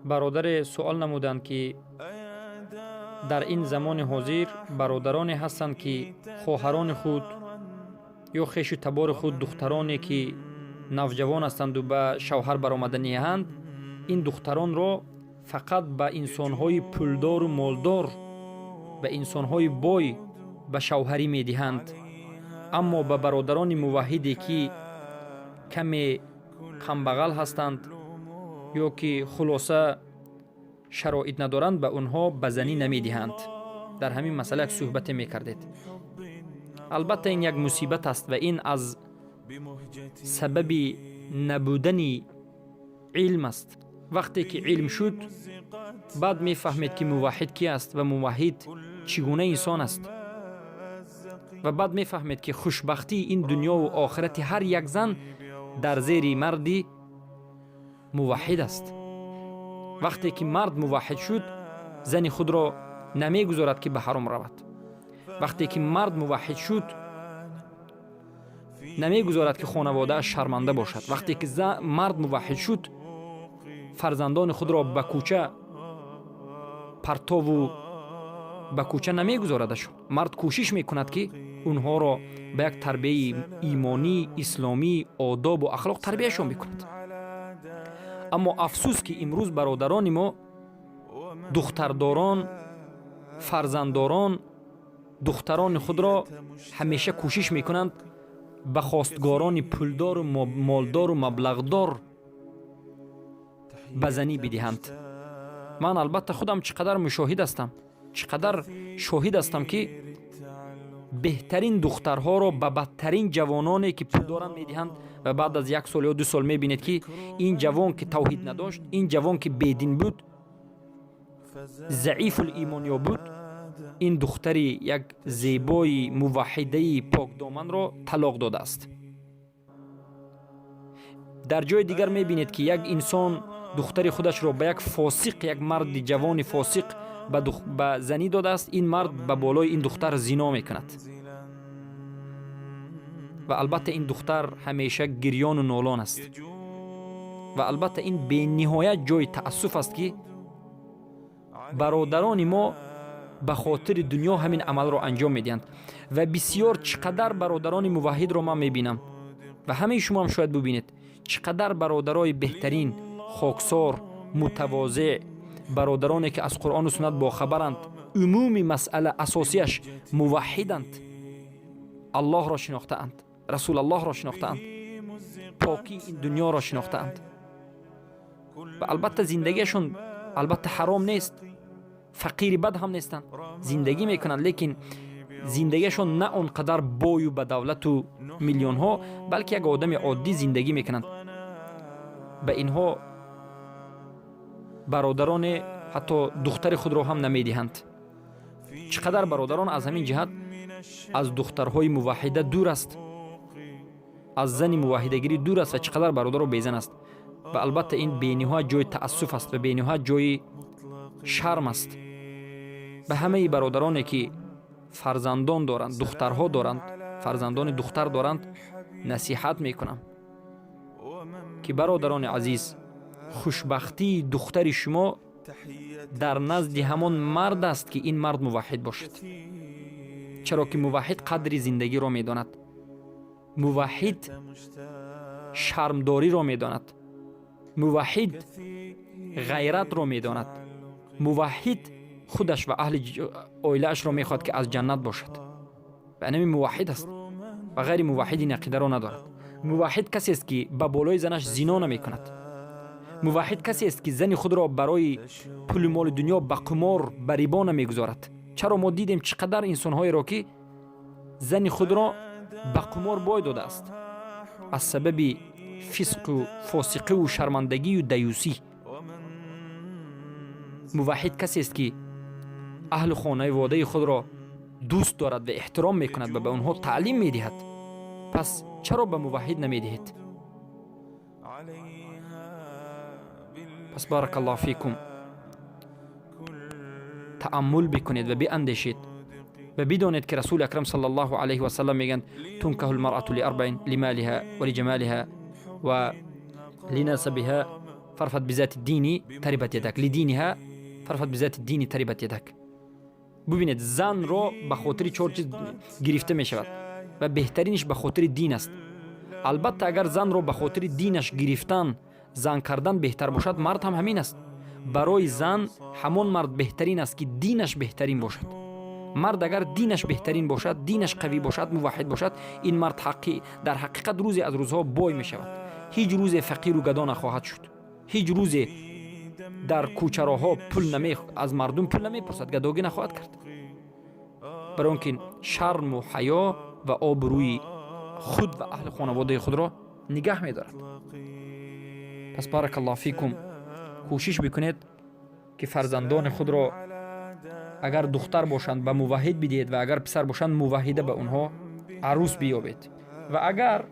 برادر سوال نمودند که در این زمان حاضر برادرانی هستند که خواهران خود یا خویش تبار خود دخترانی که نوجوان هستند و به شوهر برآمدنی اند، این دختران را فقط به انسان‌های پولدار و مالدار، به انسان‌های بای به شوهری می‌دهند. اما به برادران موحدی که کمی کمبغل هستند یا که خلاصه شرایط ندارند، به اونها به زنی نمی‌دهند. در همین مسئله یک صحبت می‌کردید. البته این یک مصیبت است و این از سبب نبودن علم است. وقتی که علم شد بعد میفهمید که موحد کی است و موحد چگونه انسان است، و بعد میفهمید که خوشبختی این دنیا و آخرت هر یک زن در زیر مردی موحد است. وقتی که مرد موحد شد زن خود را نمیگذارد که به حرام رود. وقتی که مرد موحد شد نمیگذارد که خانواده شرمنده باشد. وقتی که مرد موحد شد فرزندان خود را به کوچه پرتاب و به کوچه نمیگذاردشون. مرد کوشش میکند که اونها را به یک تربیت ایمانی، اسلامی، آداب و اخلاق تربیتشون بکند. اما افسوس که امروز برادران ما دخترداران، فرزندداران، دختران خود را همیشه کوشش میکنند به خواستگاران پولدار و مالدار و مبلغدار به زنی بدهند. من البته خودم چقدر مشاهد هستم، چقدر شاهد هستم که بهترین دخترها را به بدترین جوانانی که پول دارند میدهند و بعد از 1 سال یا 2 سال میبینید که این جوان که توحید نداشت، این جوان که بیدین بود، ضعیف الایمان بود، این دختری یک زیبای موحده پاک دامن را طلاق داده است. در جای دیگر میبینید که یک انسان دختری خودش را به یک فاسق، یک مرد جوان فاسق به زنی داده است. این مرد به بالای این دختر زنا میکند و البته این دختر همیشه گریان و نالان است. و البته این به نهایت جای تأسف است که برادران ما به خاطر دنیا همین عمل را انجام میدهند. و بسیار چقدر برادران موحد را من میبینم و همه شما هم شاید ببینید چقدر برادرای بهترین، خاکسار، متواضع، برادرانی که از قرآن و سنت با خبرند، عمومی مسئله اساسیش موحدند، الله را شناختند، رسول الله را شناختند، پاکی این دنیا را شناختند. و البته زندگیشون البته حرام نیست، فقیر بد هم نیستند، زندگی میکنند، لیکن زندگیشون نه اونقدر بای و به دولت و میلیون ها، بلکه یک آدم عادی زندگی میکنند. به اینها برادران حتی دختر خود را هم نمیدهند. چقدر برادران از همین جهت از دخترهای موحده دور است، از زن موحدگیری دور است و چقدر برادر و بیزن است. و البته این بینهایت جای تأسف است و بینهایت جای شرم است. به همه برادرانی که فرزندان دارند، دخترها دارند، فرزندان دختر دارند، نصیحت میکنم که برادران عزیز، خوشبختی دختر شما در نزد همان مرد است که این مرد موحد باشد. چرا که موحد قدر زندگی را میداند، موحد شرمداری را میداند، موحد غیرت را میداند، موحد خودش و اهل عائله‌اش را میخواد که از جنت باشد. و همین موحد است و غیر موحد این عقیده را ندارد. موحد کسی است که به بالای زنش زنا نمی کند. موحد کسی است که زن خود را برای پول مال دنیا به قمار، به ربا نمیگذارد. چرا ما دیدیم چقدر انسان‌هایی را که زن خود را به قمار بای داده است از سبب فسق و فاسقه و شرمندگی و دیوسی. موحد کسی است که اهل خانواده خود را دوست دارد و احترام میکند و به آنها تعلیم میدهد. پس چرا به موحد نمیدهید؟ پس بارک الله فیکم، تأمل بکنید و بیاندیشید و بدانید که رسول اکرم صلی الله علیه و سلم میگن تنکه المرأة لأربع لمالها ولجمالها و لنسبها فرفت بذات الدینی تربت یدک لدینها فرفت بذات الدینی تربت یدک. ببینید زن رو به خاطر چهار چیز گرفته می شود و بهترینش به خاطر دین است. البته اگر زن رو به خاطر دینش گرفتن زن کردن بهتر باشد، مرد هم همین است. برای زن همون مرد بهترین است که دینش بهترین باشد. مرد اگر دینش بهترین باشد، دینش قوی باشد، موحد باشد، این مرد در حقیقت روزی از روزها بای می شود. هیچ روز فقیر و گدا نخواهد شد. هیچ روز در کوچراها پول از مردم پول نمیپرسد، گداگی نخواهد کرد. برای اینکه شرم و حیا و آبروی خود و اهل خانواده خود را نگاه می‌دارد. پس بارک الله فیکم، کوشش بکنید که فرزندان خود را اگر دختر باشند به موحد بدهید و اگر پسر باشند موحده به اونها عروس بیابید. و اگر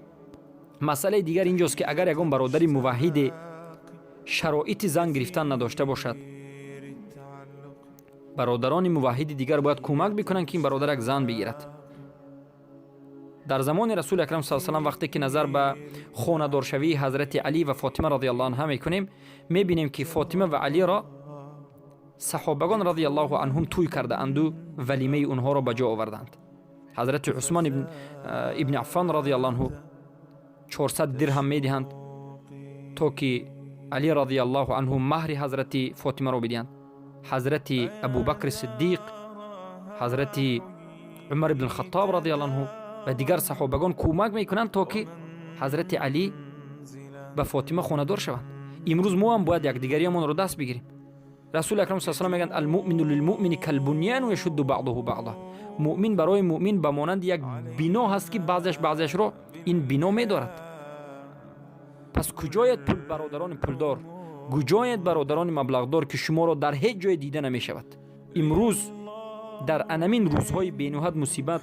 مسئله دیگر اینجاست که اگر یگان برادری موحد شرایط زن گرفتن نداشته باشد، برادران موحد دیگر باید کمک بکنند که این برادر یک زن بگیرد. در زمان رسول اکرم صلی الله علیه و آله وقتی که نظر به خانه‌دارشوی حضرت علی و فاطمه رضی الله عنها میکنیم، میبینیم که فاطمه و علی را صحابگان رضی الله عنهم توی کرده اند و ولیمه اونها را به جا آوردند. حضرت عثمان ابن عفان رضی الله عنه 400 درهم میدهند تا که علی رضی الله عنه مهر حضرت فاطمه را بدهند. حضرت ابوبکر صدیق، حضرت عمر بن الخطاب رضی الله عنه و دیگر صحابگان کمک میکنند تا که حضرت علی به فاطمه خانه دار شوند. امروز ما هم باید یک دیگریمون رو دست بگیریم. رسول اکرم صلی الله علیه و آله میگن المؤمن للمؤمن كالبنيان و يشد بعضه بعضا. مؤمن برای مؤمن به مانند یک بنا هست که بعضش رو این بنا میدارد. پس کجایت برادران پولدار، کجایت برادران مبلغدار که شما را در هیچ جای دیده نمی شود. امروز در انمین روزهای بینوحد مصیبت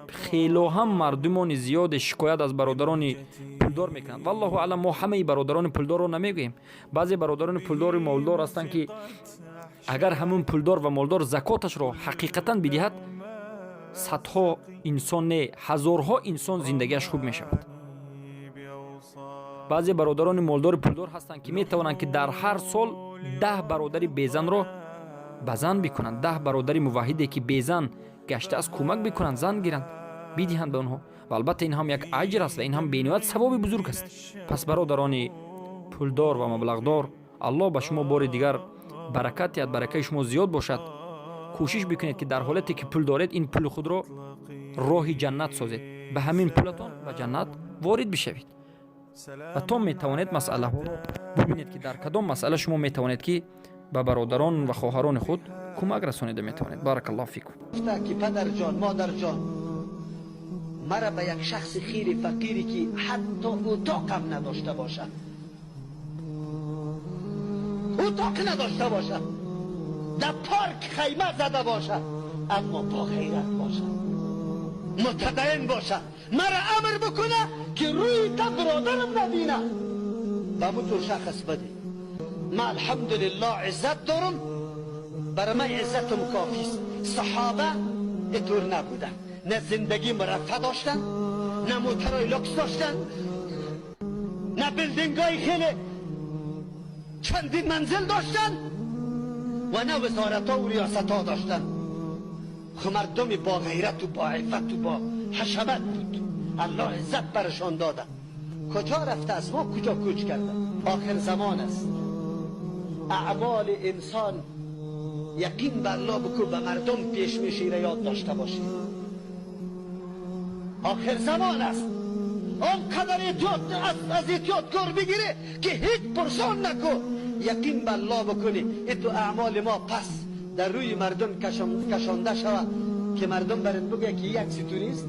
خیلی هم مردمان زیاد شکایت از برادران پولدار میکنند. والله اعلم ما همه برادران پولدار رو نمیگوییم. بعضی برادران پولدار و مالدار هستند که اگر همون پولدار و مالدار زکاتش رو حقیقتا بدهد، صدها انسان نه هزارها انسان زندگیش خوب میشود. بعضی برادران مالدار پولدار هستند که میتوانند که در هر سال 10 برادری بیزن رو بزن بکنند. 10 برادری موحدی که بیزن گشته از کمک بکنند، زن گیرند بدهند به اونها. و البته این هم یک اجر است و این هم بینوایت ثواب بزرگ است. پس برادران پولدار و مبلغدار، الله به شما بار دیگر برکت یاد، برکت شما زیاد باشد. کوشش بکنید که در حالتی که پول دارید این پول خود را راه جنت سازید، به همین پولتون به جنت وارد بشوید. و تا میتوانید مسئله ببینید که در کدام مسئله شما میتوانید که به برادران و خواهران خود کمک رسانید میتوانید. بارک الله فیکم. که پدر جان، مادر جان، مرا به یک شخص خیر فقیری که حتی اتاقم نداشته باشد، اتاق نداشته باشد، در پارک خیمه زده باشد، اما با غیرت باشد، متدین باشد، مرا امر بکنه که روی تا برادرم نبینه، به همون شخص بده. من الحمدلله عزت دارم، برای من عزتم کافیست. صحابه اینطور نبودن، نه زندگی مرفه داشتن، نه موترهای لوکس داشتن، نه بیلدینگای خیلی چندین منزل داشتن و نه وزارتها و ریاستها داشتن. مردم با غیرت و با عفت و با حشمت بود. الله عزت برشان داده. کجا رفته از ما، کجا کوچ کرده؟ آخر زمان است. اعمال انسان یقین بر الله بکن به مردم پیش میشیره، یاد داشته باشید. آخر زمان است. آنقدر از احتیاط بگیره که هیچ پرسان نکن. یقین بر الله بکنی این تو اعمال ما پس در روی مردم کشانده شود که مردم برات بگه که یک ستونیست